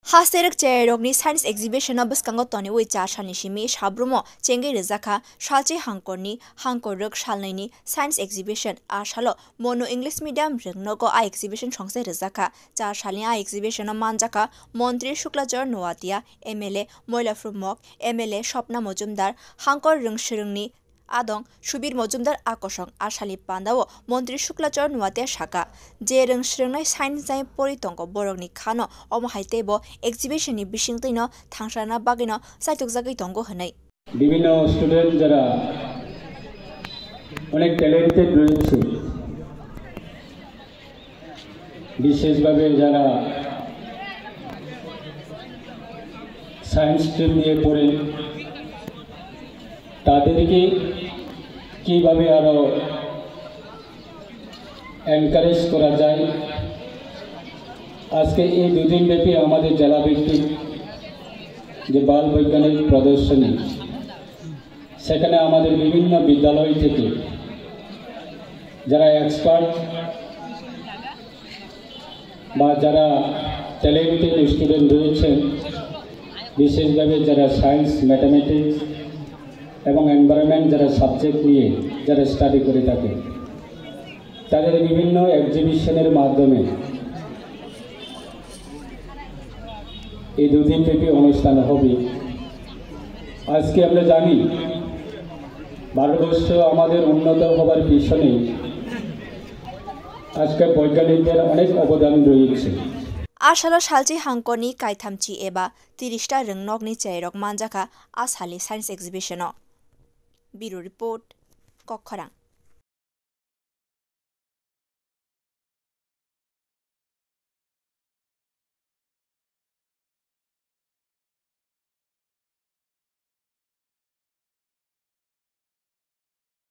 Haserek Cherokni Science Exhibition of Skangotoni with Chashanishimi Shabrumo Chenge Rezaka Shalche Hankorni Hankoruk Shalnini Science Exhibition Ashalo Mono English Medium Nogo I Exhibition Chongse Rezaka Chashalia Exhibition of Manjaka Montri Shuklajar Noatia MLA Moila Frumok MLA Shopna Mojumdar Hankor Rungshirungni Adong Shubir Mojumdar Akoshong Ashali Pandao Montri Shuklachor Nuate Shaka Jerung Shrinai Sign Zai Poritongo Borogni Kano Omohaitebo Exhibition Bishingtino Tangshana Bagino Saitugzagi Tongo Hanai বিভিন্ন student যারা অনেক talented রয়েছে বিশেষভাবে যারা science stream নিয়ে পড়ে তাদেরকে কিভাবে আরো এনকারেজ করা যায় আজকে এই দুদিন ব্যাপী আমাদের জেলা ভিত্তিক যে বাল বৈজ্ঞানিক প্রদর্শনী সেখানে আমাদের বিভিন্ন বিদ্যালয় থেকে যারা এক্সপার্ট বা যারা ট্যালেন্টেড স্টুডেন্ট রয়েছেন বিশেষভাবে যারা সায়েন্স ম্যাথমেটিক্স এবং এনভায়রনমেন্ট যারা সাবজেক্ট নিয়ে যারা স্টাডি করে থাকে তাদের বিভিন্ন এক্সিবিশনের মাধ্যমে এই দুদিন ব্যাপী অনুষ্ঠান হবে আজকে আমরা জানি ভারতবর্ষ আমাদের উন্নত হবার পিছনে আজকে বৈজ্ঞানিকদের অনেক অবদান রয়েছে Ashalo Shalchi Hankoni Kaithamchi Eba Tirishta Rungnogni Cherok Manjaka Ashali Science Exhibition Bureau Report Kokharang